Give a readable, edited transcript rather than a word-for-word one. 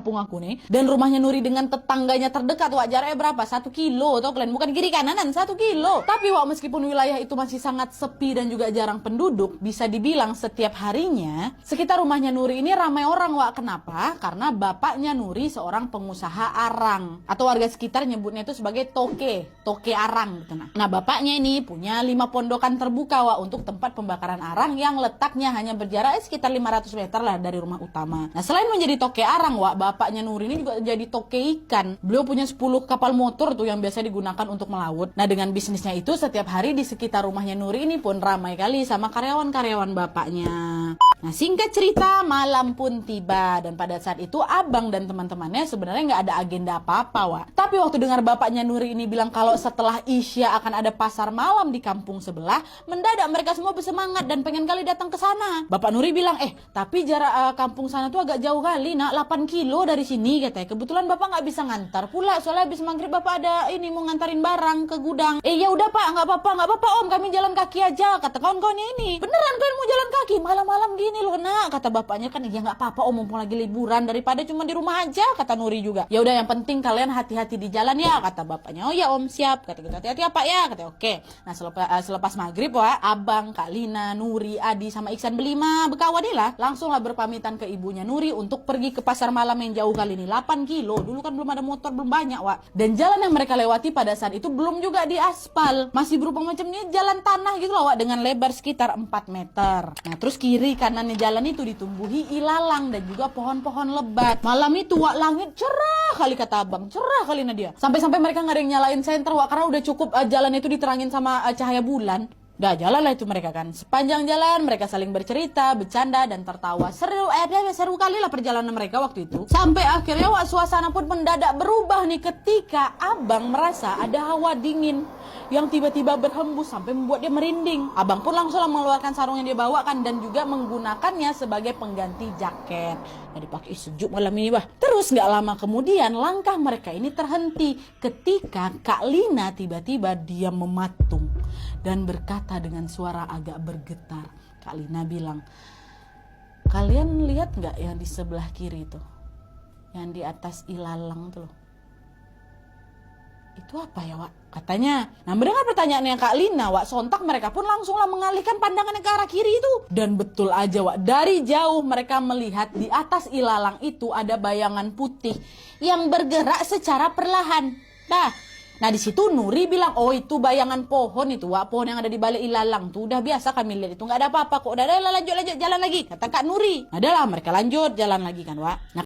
kampung aku nih. Dan rumahnya Nuri dengan tetangganya terdekat, Wak, jaraknya berapa? 1 kilo, tau kalian? Bukan kiri kanan, 1 kilo. Tapi Wak, meskipun wilayah itu masih sangat sepi dan juga jarang penduduk, bisa dibilang setiap harinya sekitar rumahnya Nuri ini ramai orang, Wak. Kenapa? Karena bapaknya Nuri seorang pengusaha arang, atau warga sekitar nyebutnya itu sebagai toke arang gitu. Nah, bapaknya ini punya 5 pondokan terbuka, Wak, untuk tempat pembakaran arang yang letaknya hanya berjarak sekitar 500 meter lah dari rumah utama. Nah, selain menjadi toke arang, Wak, bapaknya Nuri ini juga jadi toke ikan. Beliau punya 10 kapal motor tuh yang biasa digunakan untuk melaut. Nah, dengan bisnisnya itu setiap hari di sekitar rumahnya Nuri ini pun ramai kali sama karyawan-karyawan bapaknya. Nah, singkat cerita, malam pun tiba dan pada saat itu abang dan teman-temannya sebenarnya nggak ada agenda apa-apa, Wak. Tapi waktu dengar bapaknya Nuri ini bilang kalau setelah Isya akan ada pasar malam di kampung sebelah, mendadak mereka semua bersemangat dan pengen kali datang ke sana. Bapak Nuri bilang, tapi jarak kampung sana tuh agak jauh kali, nak, 8 kilo dari sini katanya. Kebetulan bapak nggak bisa ngantar pula, soalnya habis maghrib bapak ada ini mau ngantarin barang ke gudang. Ya udah pak, nggak apa-apa om, kami jalan kaki aja, kata kawan-kawannya ini. Beneran kalian mau jalan kaki malam-malam gini loh, nak, kata bapaknya. Kan ya nggak apa-apa om, mumpung lagi liburan, daripada cuma di rumah aja, kata Nuri juga. Ya udah, yang penting kalian hati-hati di jalan ya, kata bapaknya. Oh ya om, siap, kata kita. Hati-hati ya pak ya, kata oke. Nah, selepas maghrib, Wak, abang, Kak Lina, Nuri, Adi sama Iksan berlima berkawan lah, langsunglah berpamitan ke ibunya Nuri untuk pergi ke pasar malam yang jauh kali ini, 8 kilo. Dulu kan belum ada motor, belum banyak, Wak. Dan jalan yang mereka lewati pada saat itu belum juga diaspal, masih berupa macam ini jalan tanah gitu loh, Wak, dengan lebar sekitar 4 meter. Nah, terus kiri kanannya jalan itu ditumbuhi ilalang dan juga pohon-pohon lebat. Malam itu, Wak, langit cerah kali, kata abang, cerah kali Nadia. Sampai-sampai mereka nggak ada yang nyalain senter, Wak, karena udah cukup jalan itu diterangin sama cahaya bulan. Dah jalanlah itu mereka kan. Sepanjang jalan mereka saling bercerita, bercanda dan tertawa. Seru kali lah perjalanan mereka waktu itu. Sampai akhirnya, Wak, suasana pun mendadak berubah nih ketika abang merasa ada hawa dingin yang tiba-tiba berhembus sampai membuat dia merinding. Abang pun langsung mengeluarkan sarung yang dia bawa kan dan juga menggunakannya sebagai pengganti jaket. Nah, dipakai sejuk malam ini, wah. Terus nggak lama kemudian langkah mereka ini terhenti ketika Kak Lina tiba-tiba dia mematung dan berkata dengan suara agak bergetar. Kak Lina bilang, kalian lihat nggak yang di sebelah kiri itu, yang di atas ilalang tuh loh? Itu apa ya, Wak? Katanya. Nah, mendengar pertanyaannya Kak Lina, Wak, sontak mereka pun langsunglah mengalihkan pandangannya ke arah kiri itu. Dan betul aja, Wak, dari jauh mereka melihat di atas ilalang itu ada bayangan putih yang bergerak secara perlahan. Nah, di situ Nuri bilang, oh itu bayangan pohon itu, Wak, pohon yang ada di balik ilalang tuh. Udah biasa kami lihat itu, nggak ada apa-apa kok. Udah lanjut jalan lagi, kata Kak Nuri. Adalah mereka lanjut jalan lagi kan, Wak. Nah,